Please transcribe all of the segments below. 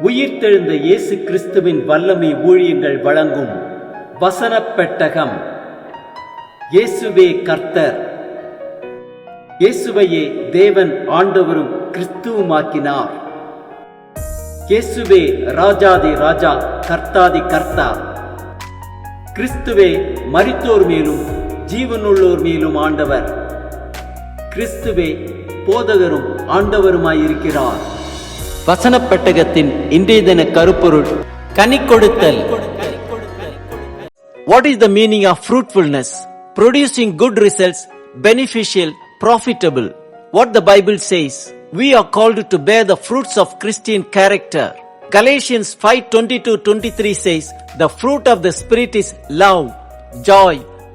உயிர்த்தெழுந்த இயேசு கிறிஸ்துவின் வல்லமை ஊழியங்கள் வழங்கும் வசன பெட்டகம். இயேசுவே கர்த்தர். இயேசுவையே தேவன் ஆண்டவரும் கிறிஸ்துவுமாக்கினார். இயேசுவே ராஜாதி ராஜா, கர்த்தாதி கர்த்தா. கிறிஸ்துவே மரித்தோர் மேலும் ஜீவனுள்ளோர் மேலும் ஆண்டவர். கிறிஸ்துவே போதகரும் ஆண்டவருமாயிருக்கிறார். வசன பெட்டகத்தின் இன்றைய தின கருப்பொருள் கனி கொடுத்தல். What is the meaning of fruitfulness? Producing good results, beneficial, profitable. What the Bible says, we are called to bear the fruits of Christian character. Galatians 5:22-23 says, the fruit of the Spirit is love, joy,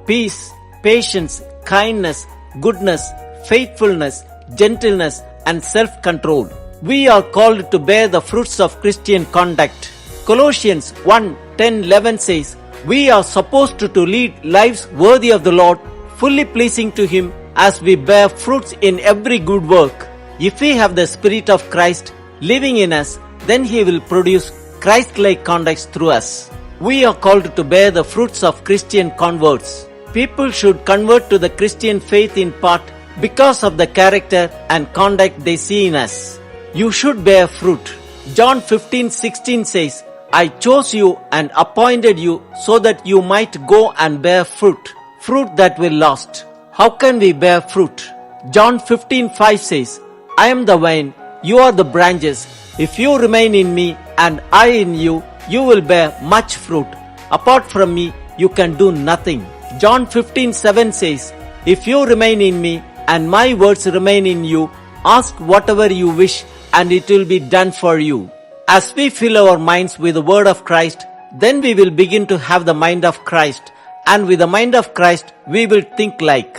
peace, patience, kindness, goodness, faithfulness, gentleness, and self-control. We are called to bear the fruits of Christian conduct. Colossians 1:10-11 says, we are supposed to lead lives worthy of the Lord, fully pleasing to Him as we bear fruits in every good work. If we have the Spirit of Christ living in us, then He will produce Christ-like conduct through us. We are called to bear the fruits of Christian converts. People should convert to the Christian faith in part because of the character and conduct they see in us. You should bear fruit. John 15:16 says, I chose you and appointed you so that you might go and bear fruit, fruit that will last. How can we bear fruit? John 15:5 says, I am the vine, you are the branches. If you remain in me and I in you, you will bear much fruit. Apart from me, you can do nothing. John 15:7 says, if you remain in me and my words remain in you, ask whatever you wish and it will be done for you. As we fill our minds with the word of Christ, then we will begin to have the mind of Christ, and with the mind of Christ, we will think like.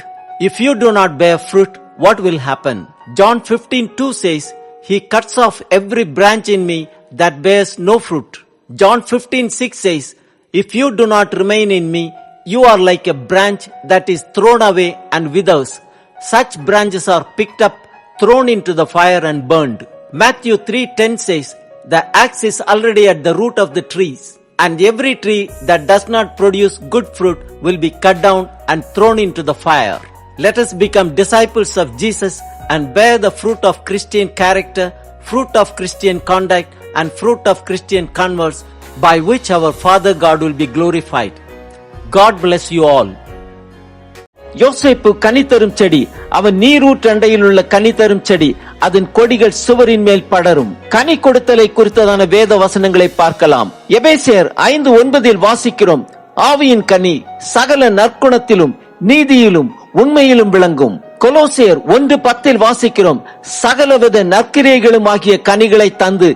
If you do not bear fruit, what will happen? John 15:2 says, He cuts off every branch in me that bears no fruit. John 15:6 says, if you do not remain in me, you are like a branch that is thrown away and withers. Such branches are picked up, thrown into the fire and burned. Matthew 3:10 says, the axe is already at the root of the trees, and every tree that does not produce good fruit will be cut down and thrown into the fire. Let us become disciples of Jesus and bear the fruit of Christian character, fruit of Christian conduct, and fruit of Christian converts, by which our Father God will be glorified. God bless you all. யோசேப்பு கனி தரும் செடி, அவன் நீரூற்றண்டையில் உள்ள கனி தரும் செடி, அதன் கொடிகள் சுவரின் மேல் படரும். கனி கொடுத்தலை குறித்ததான வேத வசனங்களை பார்க்கலாம். எபேசியர் 5:9 வாசிக்கிறோம், ஆவியின் கனி சகல நற்குணத்திலும் நீதியிலும் உண்மையிலும் விளங்கும். கொலோசியர் 1:10 வாசிக்கிறோம், சகலவித நற்கிரியைகளும் ஆகிய கனிகளை தந்து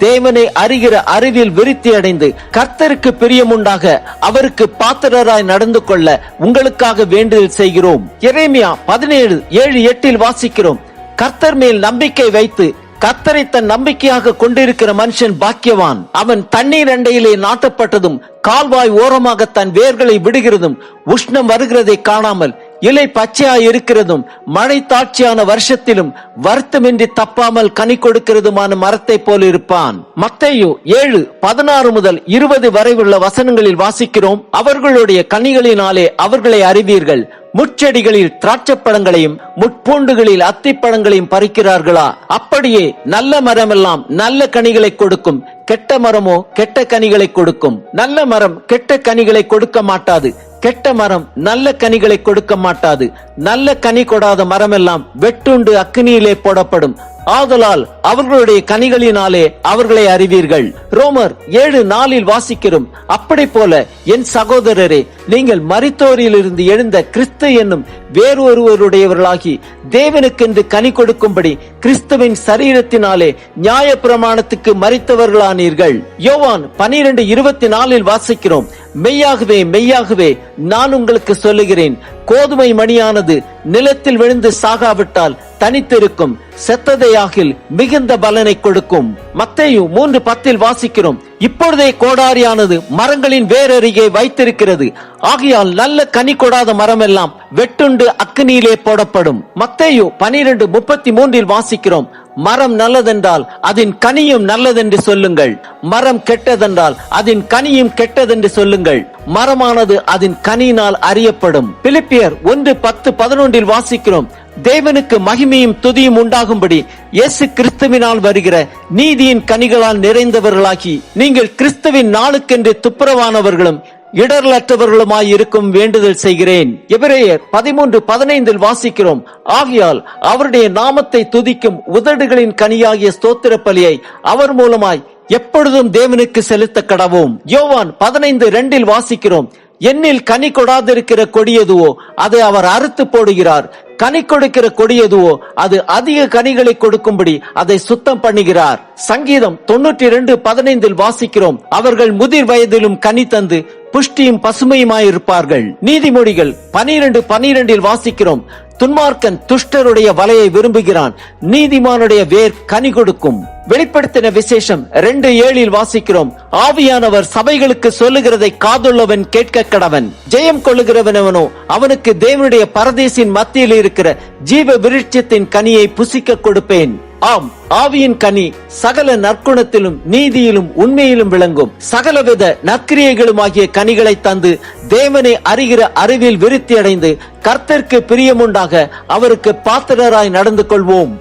தேவனை அறிகிற அறிவில் விருத்தி அடைந்து கர்த்தருக்கு பிரியமுண்டாக அவருக்கு பாத்திரராய் நடந்து கொள்ள உங்களுக்காக வேண்டுதல் செய்கிறோம். எரேமியா 17:7-8 வாசிக்கிறோம், கர்த்தர் மேல் நம்பிக்கை வைத்து கர்த்தரை தன் நம்பிக்கையாக கொண்டிருக்கிற மனுஷன் பாக்கியவான். அவன் தண்ணீர் அண்டையிலே நாட்டப்பட்டதும் கால்வாய் ஓரமாக தன் வேர்களை விடுகிறதும் உஷ்ணம் வருகிறதை காணாமல் இலை பச்சையாய் இருக்கிறதும் மழை தாட்சியான வருஷத்திலும் வருத்தமின்றி தப்பாமல் கனி கொடுக்கிறதுமான மரத்தை போல இருப்பான். மத்தேயு 7:16-20 வரை உள்ள வசனங்களில் வாசிக்கிறோம், அவர்களுடைய கனிகளினாலே அவர்களை அறிவீர்கள். முட்செடிகளில் திராட்சைப்பழங்களையும் முட்பூண்டுகளில் அத்திப்பழங்களையும் பறிக்கிறார்களா? அப்படியே நல்ல மரமெல்லாம் நல்ல கனிகளை கொடுக்கும், கெட்ட மரமோ கெட்ட கனிகளை கொடுக்கும். நல்ல மரம் கெட்ட கனிகளை கொடுக்க மாட்டாது, கெட்ட மரம் நல்ல கனிகளை கொடுக்க மாட்டாது. நல்ல கனி கொடாத மரமெல்லாம் வெட்டுண்டு அக்கினியிலே போடப்படும். ஆதலால் அவர்களுடைய கனிகளினாலே அவர்களை அறிவீர்கள். ரோமர் 7:4 வாசிக்கிறோம், அப்படி போல என் சகோதரரே, நீங்கள் மரித்தோரிலிருந்து எழுந்த கிறிஸ்து என்னும் வேறொருவருடையவர்களாகி தேவனுக்கென்று கனி கொடுக்கும்படி கிறிஸ்துவின் சரீரத்தினாலே நியாய பிரமாணத்துக்கு மரித்தவர்களானீர்கள். யோவான் 12:24 வாசிக்கிறோம், மெய்யாகவே மெய்யாகவே நான் உங்களுக்கு சொல்லுகிறேன், கோதுமை மணியானது நிலத்தில் விழுந்து சாகாவிட்டால் தனித்திருக்கும், செத்ததையாகில் மிகுந்த பலனை கொடுக்கும். மத்தேயு 3:10 வாசிக்கிறோம், இப்பொழுதே கோடாரியானது மரங்களின் வேரருகே வைத்திருக்கிறது, ஆகையால் நல்ல கனி கொடாத மரம் எல்லாம் வெட்டுண்டு அக்கினியிலே போடப்படும். மத்தேயு 12:33 வாசிக்கிறோம், மரம் நல்லதென்றால் அதன் கனியும் நல்லதென்று சொல்லுங்கள், மரம் கெட்டதென்றால் அதன் கனியும் கெட்டதென்று சொல்லுங்கள், மரமானது அதன் கனியினால் அறியப்படும். பிலிப்பியர் 1:10-11 வாசிக்கிறோம், தேவனுக்கு மகிமையும் துதியும் உண்டாகும்படி இயேசு கிறிஸ்துவினால் வருகிற நீதியின் கனிகளால் நிறைந்தவர்களாகி நீங்கள் கிறிஸ்துவின் நாளுக்கென்று துப்புரவானவர்களும் இடரலற்றவர்களுமாய் இருக்கும் வேண்டுதல் செய்கிறேன். எபிரேயர் 13:15 வாசிக்கிறோம், ஆகையால் அவருடைய நாமத்தை துதிக்கும் உதடுகளின் கனியாகிய ஸ்தோத்திர பலியை அவர் மூலமாய் எப்பொழுதும் தேவனுக்கு செலுத்த கடவோம். யோவான் 15:2 வாசிக்கிறோம், என்னில் கனி கொடாதிருக்கிற கொடியதுவோ அதை அவர் அறுத்து போடுகிறார், கனி கொடுக்கிற கொடியதுவோ அது அதிக கனிகளை கொடுக்கும்படி அதை சுத்தம் பண்ணுகிறார். சங்கீதம் 92:15 வாசிக்கிறோம், அவர்கள் முதிர் வயதிலும் கனி தந்து புஷ்டியும் பசுமையுமாயிருப்பார்கள். நீதிமொழிகள் 12:12 வாசிக்கிறோம், துன்மார்க்கன் துஷ்டருடைய வலையை விரும்புகிறான், நீதிமானுடைய வேர் கனி கொடுக்கும். வெளிப்படுத்தின விசேஷம் 2:7 வாசிக்கிறோம், ஆவியானவர் சபைகளுக்கு சொல்லுகிறதை காதுள்ளவன் கேட்க கடவன், ஜெயம் கொள்ளுகிறவனவனோ அவனுக்கு தேவனுடைய பரதேசின் மத்தியில் இருக்கிற ஜீவ விருட்சத்தின் கனியை புசிக்க கொடுப்பேன். ஆம், ஆவியின் கனி சகல நற்குணத்திலும் நீதியிலும் உண்மையிலும் விளங்கும், சகலவித நற்கிரியைகளுமாகிய கனிகளை தந்து தேவனை அறிகிற அறிவில் விருத்தி அடைந்து கர்த்தருக்கு பிரியமுண்டாக அவருக்கு பாத்திரராய் நடந்து கொள்வோம்.